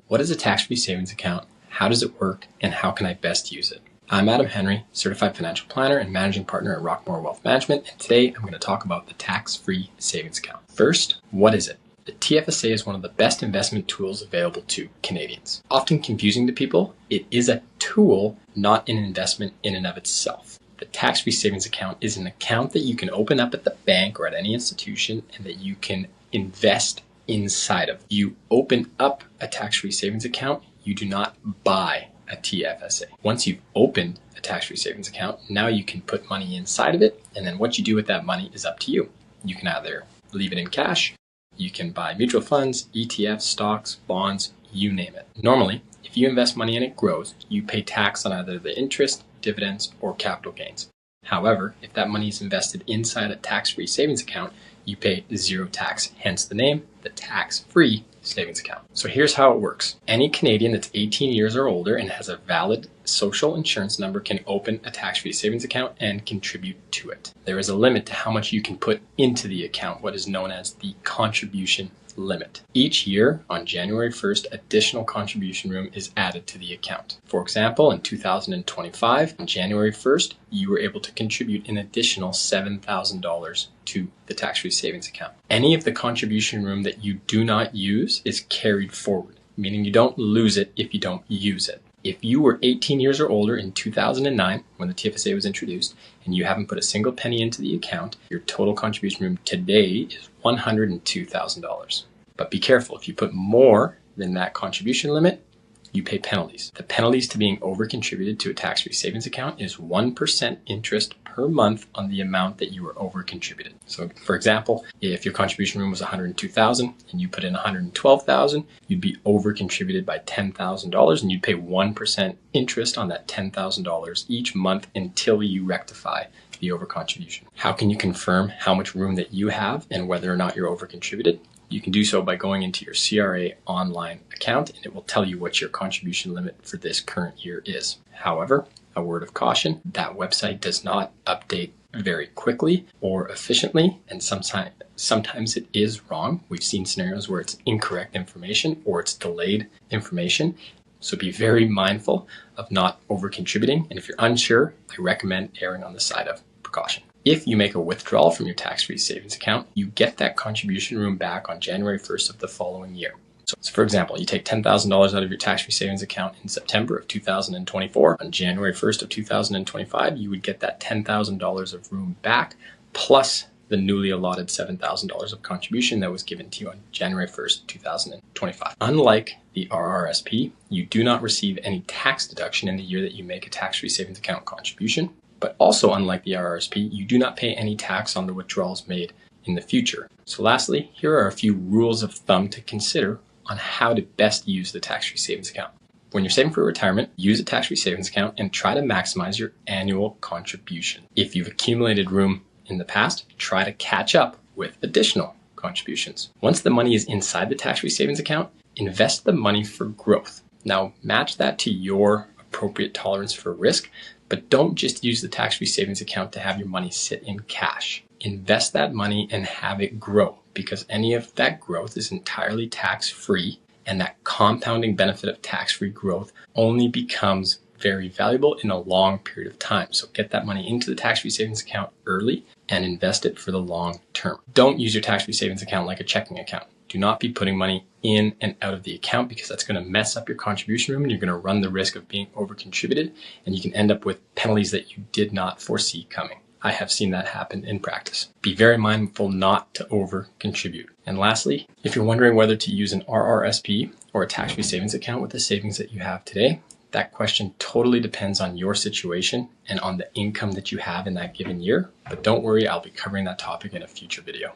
What is a tax-free savings account? How does it work? And how can I best use it? I'm Adam Henry, certified financial planner and managing partner at Rockmore Wealth Management, and today I'm going to talk about the tax-free savings account. First, what is it? The TFSA is one of the best investment tools available to Canadians. Often confusing to people, it is a tool, not an investment in and of itself. The tax-free savings account is an account that you can open up at the bank or at any institution and that you can invest inside of. You open up a tax-free savings account, you do not buy a TFSA. Once you've opened a tax-free savings account, now you can put money inside of it, and then what you do with that money is up to you. You can either leave it in cash, you can buy mutual funds, ETFs, stocks, bonds, you name it. Normally, if you invest money and it grows, you pay tax on either the interest, dividends, or capital gains. However, if that money is invested inside a tax-free savings account, you pay zero tax, hence the name, the tax-free savings account. So here's how it works. Any Canadian that's 18 years or older and has a valid social insurance number can open a tax-free savings account and contribute to it. There is a limit to how much you can put into the account, what is known as the contribution limit. Each year, on January 1st, additional contribution room is added to the account. For example, in 2025, on January 1st, you were able to contribute an additional $7,000 to the tax-free savings account. Any of the contribution room that you do not use is carried forward, meaning you don't lose it if you don't use it. If you were 18 years or older in 2009, when the TFSA was introduced, and you haven't put a single penny into the account, your total contribution room today is $102,000. But be careful, if you put more than that contribution limit, you pay penalties. The penalties to being over-contributed to a tax-free savings account is 1% interest per month on the amount that you were over-contributed. So for example, if your contribution room was $102,000 and you put in $112,000, you'd be over-contributed by $10,000 and you'd pay 1% interest on that $10,000 each month until you rectify the over-contribution. How can you confirm how much room that you have and whether or not you're over-contributed? You can do so by going into your CRA online account, and it will tell you what your contribution limit for this current year is. However, a word of caution, that website does not update very quickly or efficiently, and sometimes it is wrong. We've seen scenarios where it's incorrect information or it's delayed information. So be very mindful of not over-contributing, and if you're unsure, I recommend erring on the side of precaution. If you make a withdrawal from your tax-free savings account, you get that contribution room back on January 1st of the following year. So for example, you take $10,000 out of your tax-free savings account in September of 2024. On January 1st of 2025, you would get that $10,000 of room back, plus the newly allotted $7,000 of contribution that was given to you on January 1st, 2025. Unlike the RRSP, you do not receive any tax deduction in the year that you make a tax-free savings account contribution. But also, unlike the RRSP, you do not pay any tax on the withdrawals made in the future. So lastly, here are a few rules of thumb to consider on how to best use the tax-free savings account. When you're saving for retirement, use a tax-free savings account and try to maximize your annual contribution. If you've accumulated room in the past, try to catch up with additional contributions. Once the money is inside the tax-free savings account, invest the money for growth. Now, match that to your appropriate tolerance for risk, but don't just use the tax-free savings account to have your money sit in cash. Invest that money and have it grow, because any of that growth is entirely tax-free, and that compounding benefit of tax-free growth only becomes very valuable in a long period of time. So get that money into the tax-free savings account early and invest it for the long term. Don't use your tax-free savings account like a checking account. Do not be putting money in and out of the account, because that's going to mess up your contribution room and you're going to run the risk of being over-contributed, and you can end up with penalties that you did not foresee coming. I have seen that happen in practice. Be very mindful not to over-contribute. And lastly, if you're wondering whether to use an RRSP or a tax-free savings account with the savings that you have today, that question totally depends on your situation and on the income that you have in that given year. But don't worry, I'll be covering that topic in a future video.